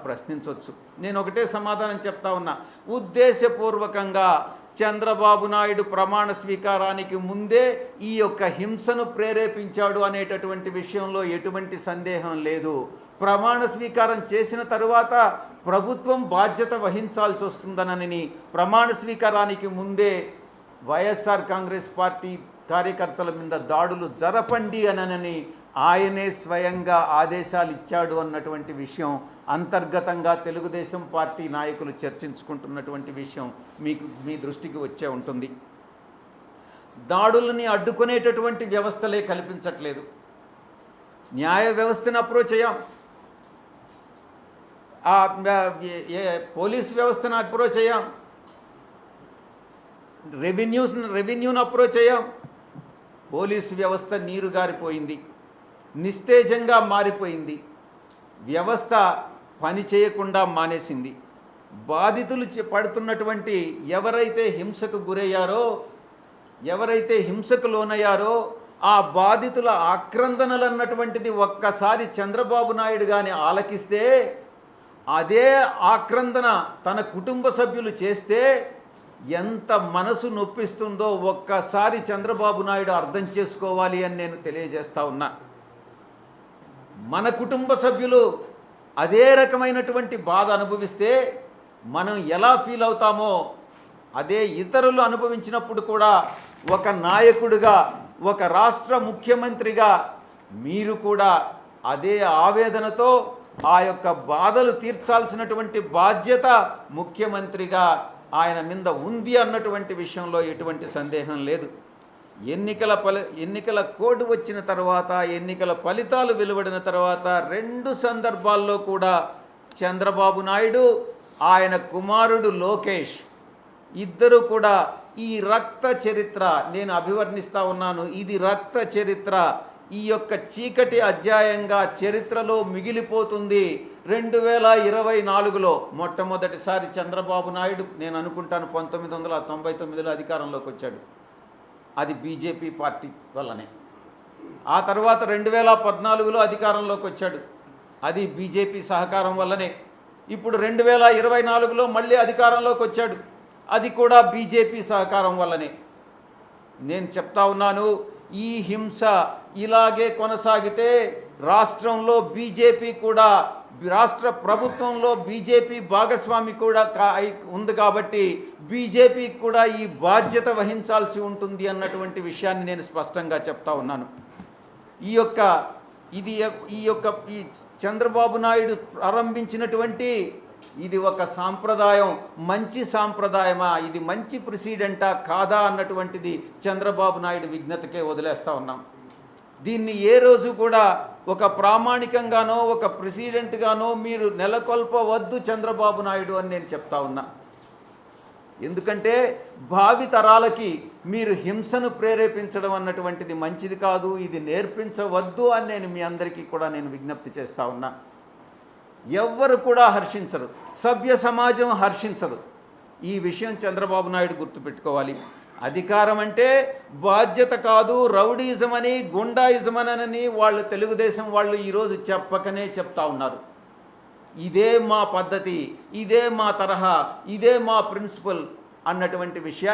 ప్రశ్నించవచ్చు. నేను ఒకటే సమాధానం చెప్తా ఉన్నా. ఉద్దేశపూర్వకంగా చంద్రబాబు నాయుడు ప్రమాణ స్వీకారానికి ముందే ఈ యొక్క హింసను ప్రేరేపించాడు అనేటటువంటి విషయంలో ఎటువంటి సందేహం లేదు. ప్రమాణ స్వీకారం చేసిన తరువాత ప్రభుత్వం బాధ్యత వహించాల్సి వస్తుందనని ప్రమాణ స్వీకారానికి ముందే వైఎస్ఆర్ కాంగ్రెస్ పార్టీ కార్యకర్తల మీద దాడులు జరపండి అనని ఆయనే స్వయంగా ఆదేశాలు ఇచ్చాడు అన్నటువంటి విషయం అంతర్గతంగా తెలుగుదేశం పార్టీ నాయకులు చర్చించుకుంటున్నటువంటి విషయం మీ దృష్టికి వచ్చే ఉంటుంది. దాడులని అడ్డుకునేటటువంటి వ్యవస్థలే కల్పించట్లేదు. న్యాయ వ్యవస్థను అప్రోచ్ అయ్యాం, పోలీస్ వ్యవస్థను అప్రోచ్ అయ్యాం, రెవెన్యూను అప్రోచ్ అయ్యాం. పోలీసు వ్యవస్థ నీరుగారిపోయింది, నిస్తేజంగా మారిపోయింది. వ్యవస్థ పని చేయకుండా మానేసింది. బాధితులు పడుతున్నటువంటి ఎవరైతే హింసకు గురయ్యారో, ఎవరైతే హింసకు లోనయ్యారో ఆ బాధితుల ఆక్రందనలు అన్నటువంటిది ఒక్కసారి చంద్రబాబు నాయుడు గాని ఆలకిస్తే, అదే ఆక్రందన తన కుటుంబ సభ్యులు చేస్తే ఎంత మనసు నొప్పిస్తుందో ఒక్కసారి చంద్రబాబు నాయుడు అర్థం చేసుకోవాలి అని నేను తెలియజేస్తా ఉన్నా. మన కుటుంబ సభ్యులు అదే రకమైనటువంటి బాధ అనుభవిస్తే మనం ఎలా ఫీల్ అవుతామో అదే ఇతరులు అనుభవించినప్పుడు కూడా ఒక నాయకుడిగా, ఒక రాష్ట్ర ముఖ్యమంత్రిగా మీరు కూడా అదే ఆవేదనతో ఆ యొక్క బాధలు తీర్చాల్సినటువంటి బాధ్యత ముఖ్యమంత్రిగా ఆయన మీద ఉంది అన్నటువంటి విషయంలో ఎటువంటి సందేహం లేదు. ఎన్నికల కోడ్ వచ్చిన తర్వాత, ఎన్నికల ఫలితాలు వెలువడిన తర్వాత 2 సందర్భాల్లో కూడా చంద్రబాబు నాయుడు, ఆయన కుమారుడు లోకేష్ ఇద్దరు కూడా ఈ రక్త చరిత్ర నేను అభివర్ణిస్తూ ఉన్నాను. ఇది రక్త చరిత్ర, ఈ యొక్క చీకటి అధ్యాయంగా చరిత్రలో మిగిలిపోతుంది. 2024లో మొట్టమొదటిసారి చంద్రబాబు నాయుడు, నేను అనుకుంటాను 1999లో అధికారంలోకి వచ్చాడు. అది బీజేపీ పార్టీ వల్లనే. ఆ తర్వాత 2014లో అధికారంలోకి వచ్చాడు. అది బీజేపీ సహకారం వల్లనే. ఇప్పుడు 2024లో మళ్ళీ అధికారంలోకి వచ్చాడు. అది కూడా బీజేపీ సహకారం వల్లనే. నేను చెప్తా ఉన్నాను, ఈ హింస ఇలాగే కొనసాగితే రాష్ట్రంలో బీజేపీ కూడా, రాష్ట్ర ప్రభుత్వంలో బీజేపీ భాగస్వామి కూడా ఉంది కాబట్టి బీజేపీకి కూడా ఈ బాధ్యత వహించాల్సి ఉంటుంది అన్నటువంటి విషయాన్ని నేను స్పష్టంగా చెప్తా ఉన్నాను. ఈ చంద్రబాబు నాయుడు ప్రారంభించినటువంటి ఇది ఒక సాంప్రదాయం, మంచి సాంప్రదాయమా, ఇది మంచి ప్రెసిడెంటా కాదా అన్నటువంటిది చంద్రబాబు నాయుడు విజ్ఞతకే వదిలేస్తూ ఉన్నాం. దీన్ని ఏ రోజు కూడా ఒక ప్రామాణికంగానో ఒక ప్రెసిడెంట్గానో మీరు నెలకొల్పవద్దు చంద్రబాబు నాయుడు అని నేను చెప్తా ఉన్నా. ఎందుకంటే భావి తరాలకి మీరు హింసను ప్రేరేపించడం అన్నటువంటిది మంచిది కాదు, ఇది నేర్పించవద్దు అని నేను మీ అందరికీ కూడా నేను విజ్ఞప్తి చేస్తూ ఉన్నా. ఎవ్వరు కూడా హర్షించరు, సభ్య సమాజం హర్షించదు. ఈ విషయం చంద్రబాబు నాయుడు గుర్తుపెట్టుకోవాలి. అధికారం అంటే బాధ్యత కాదు, రౌడీజం అని, గుండాయిజం అని వాళ్ళు తెలుగుదేశం వాళ్ళు ఈరోజు చెప్పకనే చెప్తా ఉన్నారు. ఇదే మా పద్ధతి, ఇదే మా తరహా, ఇదే మా ప్రిన్సిపల్ అన్నటువంటి విషయాన్ని